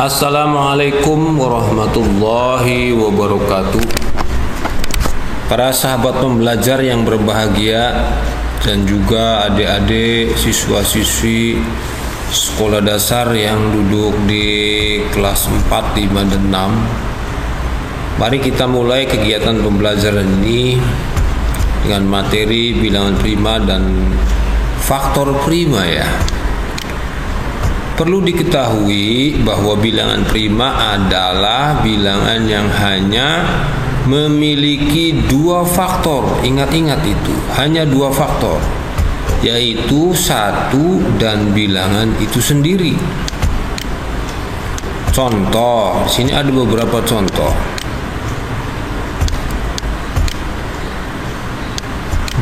Assalamualaikum warahmatullahi wabarakatuh. Para sahabat pembelajar yang berbahagia dan juga adik-adik siswa-siswi sekolah dasar yang duduk di kelas 4, 5, dan 6, mari kita mulai kegiatan pembelajaran ini dengan materi bilangan prima dan faktor prima ya. Perlu diketahui bahwa bilangan prima adalah bilangan yang hanya memiliki dua faktor. Ingat-ingat itu, hanya dua faktor, yaitu satu dan bilangan itu sendiri. Contoh, di sini ada beberapa contoh.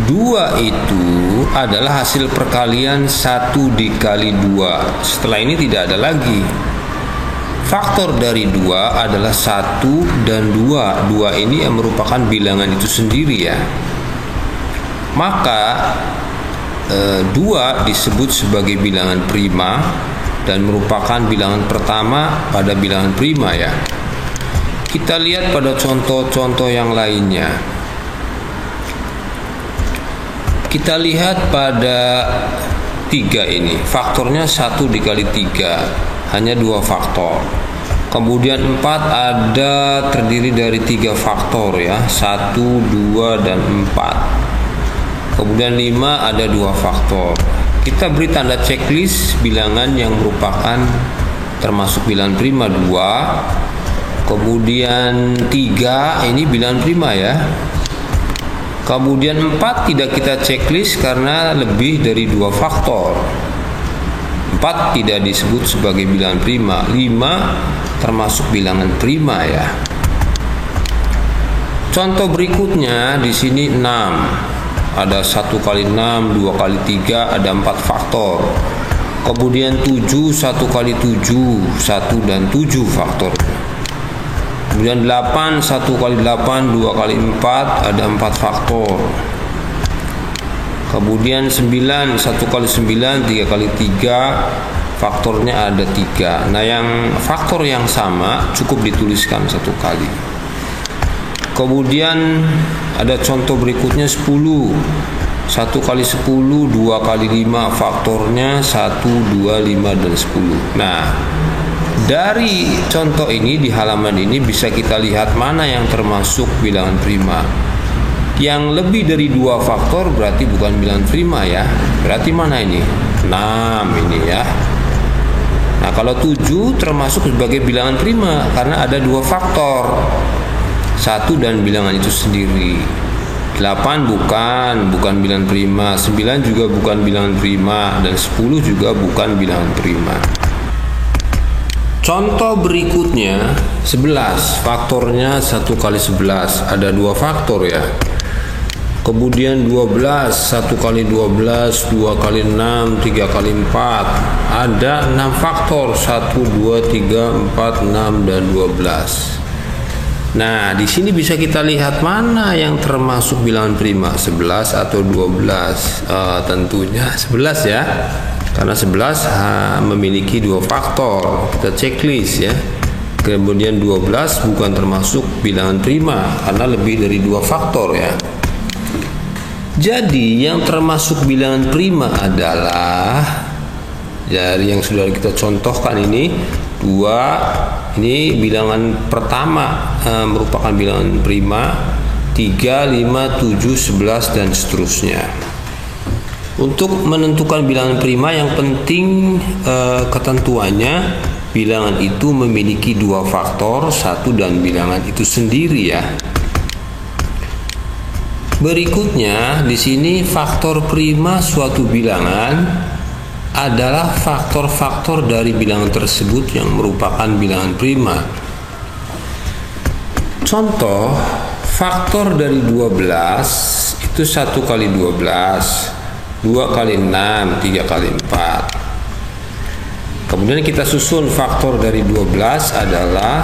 2 itu adalah hasil perkalian 1 dikali 2. Setelah ini tidak ada lagi. Faktor dari 2 adalah 1 dan 2. 2 ini yang merupakan bilangan itu sendiri ya. Maka 2 disebut sebagai bilangan prima dan merupakan bilangan pertama pada bilangan prima ya. Kita lihat pada contoh-contoh yang lainnya. Kita lihat pada 3 ini, faktornya 1 dikali 3, hanya 2 faktor. Kemudian 4 ada terdiri dari 3 faktor ya, 1, 2, dan 4. Kemudian 5 ada 2 faktor. Kita beri tanda checklist bilangan yang merupakan termasuk bilangan prima 2. Kemudian 3 ini bilangan prima ya. Kemudian 4 tidak kita checklist karena lebih dari 2 faktor. 4 tidak disebut sebagai bilangan prima. 5 termasuk bilangan prima ya. Contoh berikutnya di sini 6. Ada 1 kali 6, 2 kali 3, ada 4 faktor. Kemudian 7, 1 kali 7, 1 dan 7 faktor. Kemudian 8, 1 kali 8, 2 kali 4, ada 4 faktor. Kemudian 9, 1 kali 9, 3 kali 3, faktornya ada 3. Nah, yang faktor yang sama cukup dituliskan 1 kali. Kemudian ada contoh berikutnya 10. 1 kali 10, 2 kali 5, faktornya 1, 2, 5, dan 10. Nah, dari contoh ini di halaman ini bisa kita lihat mana yang termasuk bilangan prima. Yang lebih dari 2 faktor berarti bukan bilangan prima ya. Berarti mana ini? 6 ini ya. Nah, kalau 7 termasuk sebagai bilangan prima karena ada 2 faktor. 1 dan bilangan itu sendiri. 8 bukan bilangan prima. 9 juga bukan bilangan prima. Dan 10 juga bukan bilangan prima. Contoh berikutnya 11, faktornya 1 kali 11, ada 2 faktor ya. Kemudian 12, 1 kali 12, 2 kali 6, 3 kali 4, ada 6 faktor, 1, 2, 3, 4, 6, dan 12. Nah, di sini bisa kita lihat mana yang termasuk bilangan prima, 11 atau 12. Tentunya 11 ya. Karena 11 memiliki 2 faktor. Kita checklist ya. Kemudian 12 bukan termasuk bilangan prima karena lebih dari 2 faktor ya. Jadi yang termasuk bilangan prima adalah dari yang sudah kita contohkan ini 2. Ini bilangan pertama merupakan bilangan prima, 3, 5, 7, 11 dan seterusnya. Untuk menentukan bilangan prima yang penting ketentuannya bilangan itu memiliki 2 faktor, 1 dan bilangan itu sendiri ya. Berikutnya di sini faktor prima suatu bilangan adalah faktor-faktor dari bilangan tersebut yang merupakan bilangan prima. Contoh, faktor dari 12 itu 1 kali 12. 2 kali 6, 3 kali 4. Kemudian kita susun faktor dari 12 adalah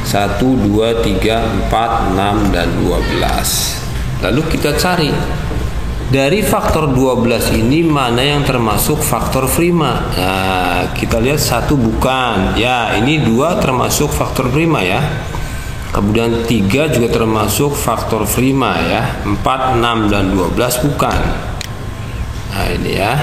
1, 2, 3, 4, 6, dan 12. Lalu kita cari Dari faktor 12 ini mana yang termasuk faktor prima? Nah, kita lihat 1 bukan. Ya, ini 2 termasuk faktor prima ya. Kemudian 3 juga termasuk faktor prima ya. 4, 6 dan 12 bukan. Nah, ini ya.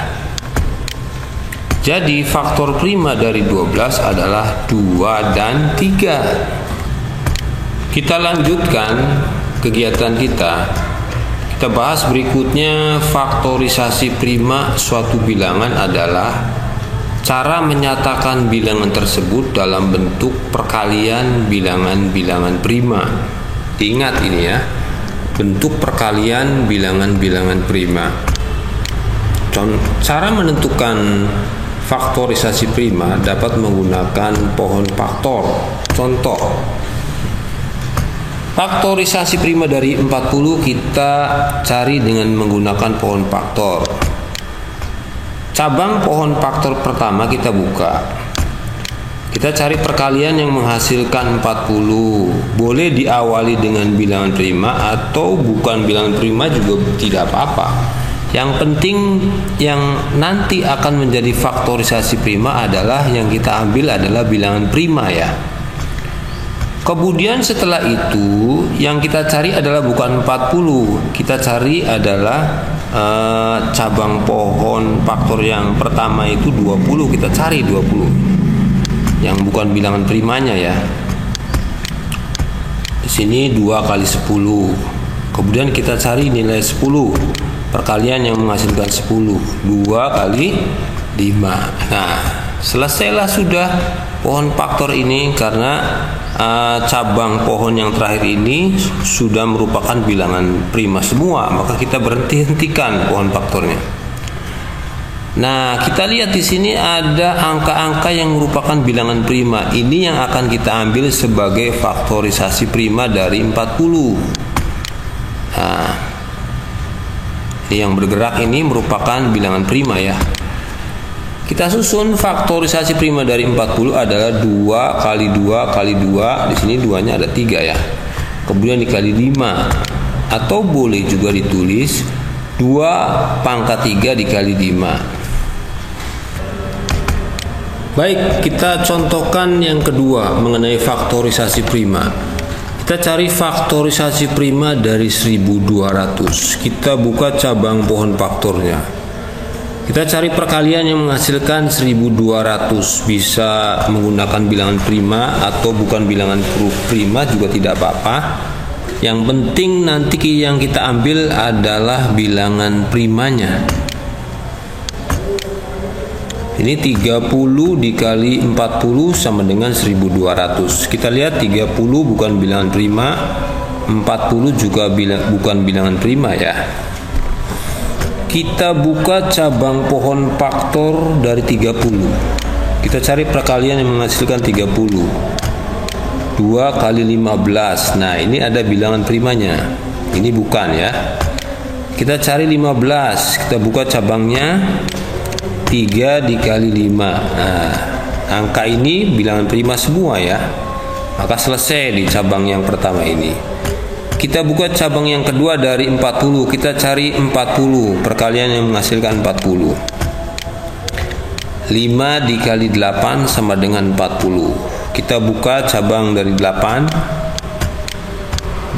Jadi faktor prima dari 12 adalah 2 dan 3. Kita lanjutkan kegiatan kita. Kita bahas berikutnya, faktorisasi prima suatu bilangan adalah cara menyatakan bilangan tersebut dalam bentuk perkalian bilangan-bilangan prima. Ingat ini ya, bentuk perkalian bilangan-bilangan prima. Cara menentukan faktorisasi prima dapat menggunakan pohon faktor. Contoh, faktorisasi prima dari 40 kita cari dengan menggunakan pohon faktor. Cabang pohon faktor pertama kita buka. Kita cari perkalian yang menghasilkan 40. Boleh diawali dengan bilangan prima atau bukan bilangan prima juga tidak apa-apa. Yang penting yang nanti akan menjadi faktorisasi prima adalah yang kita ambil adalah bilangan prima ya. Kemudian setelah itu yang kita cari adalah bukan 40. Kita cari adalah cabang pohon faktor yang pertama itu 20. Kita cari 20. Yang bukan bilangan primanya ya. Di sini 2 kali 10. Kemudian kita cari nilai 10. Perkalian yang menghasilkan 10. 2 kali 5. Nah, selesailah sudah pohon faktor ini karena cabang pohon yang terakhir ini sudah merupakan bilangan prima semua, maka kita hentikan pohon faktornya. Nah, kita lihat di sini ada angka-angka yang merupakan bilangan prima. Ini yang akan kita ambil sebagai faktorisasi prima dari 40. Nah, ini yang bergerak ini merupakan bilangan prima ya. Kita susun faktorisasi prima dari 40 adalah 2 kali 2 kali 2. Di sini 2-nya ada 3 ya. Kemudian dikali 5. Atau boleh juga ditulis 2 pangkat 3 dikali 5. Baik, kita contohkan yang kedua mengenai faktorisasi prima. Kita cari faktorisasi prima dari 1200. Kita buka cabang pohon faktornya. Kita cari perkalian yang menghasilkan 1200. Bisa menggunakan bilangan prima atau bukan bilangan prima juga tidak apa-apa. Yang penting nanti yang kita ambil adalah bilangan primanya. Ini 30 dikali 40 sama dengan 1200. Kita lihat 30 bukan bilangan prima, 40 juga bukan bilangan prima ya. Kita buka cabang pohon faktor dari 30. Kita cari perkalian yang menghasilkan 30. 2 kali 15. Nah, ini ada bilangan primanya. Ini bukan ya. Kita cari 15. Kita buka cabangnya 3 dikali 5. Nah, angka ini bilangan prima semua ya. Maka selesai di cabang yang pertama ini. Kita buka cabang yang kedua dari 40. Kita cari 40. Perkalian yang menghasilkan 40. 5 dikali 8 sama dengan 40. Kita buka cabang dari 8.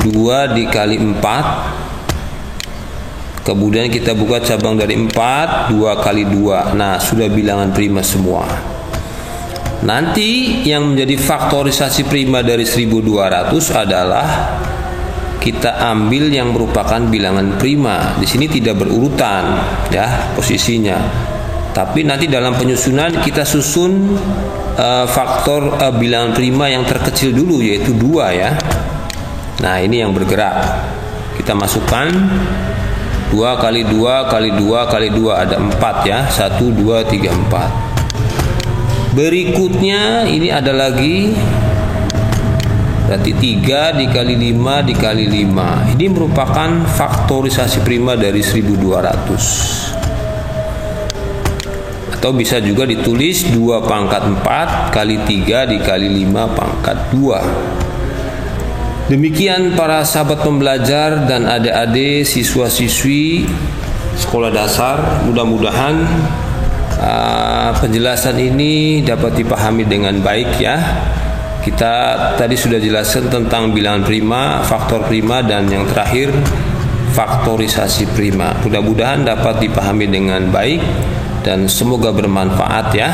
2 dikali 4. Kemudian kita buka cabang dari 4. 2 kali 2. Nah, sudah bilangan prima semua. Nanti yang menjadi faktorisasi prima dari 1200 adalah kita ambil yang merupakan bilangan prima. Di sini tidak berurutan ya posisinya. Tapi nanti dalam penyusunan kita susun faktor bilangan prima yang terkecil dulu, yaitu 2 ya. Nah, ini yang bergerak. Kita masukkan 2 kali 2 kali 2 kali 2 ada 4 ya. 1 2 3 4. Berikutnya ini ada lagi. Berarti 3 dikali 5 dikali 5. Ini merupakan faktorisasi prima dari 1200. Atau bisa juga ditulis 2 pangkat 4 kali 3 dikali 5 pangkat 2. Demikian para sahabat pembelajar dan adik-adik siswa-siswi sekolah dasar. Mudah-mudahan penjelasan ini dapat dipahami dengan baik ya. Kita tadi sudah jelaskan tentang bilangan prima, faktor prima, dan yang terakhir faktorisasi prima. Mudah-mudahan dapat dipahami dengan baik dan semoga bermanfaat ya.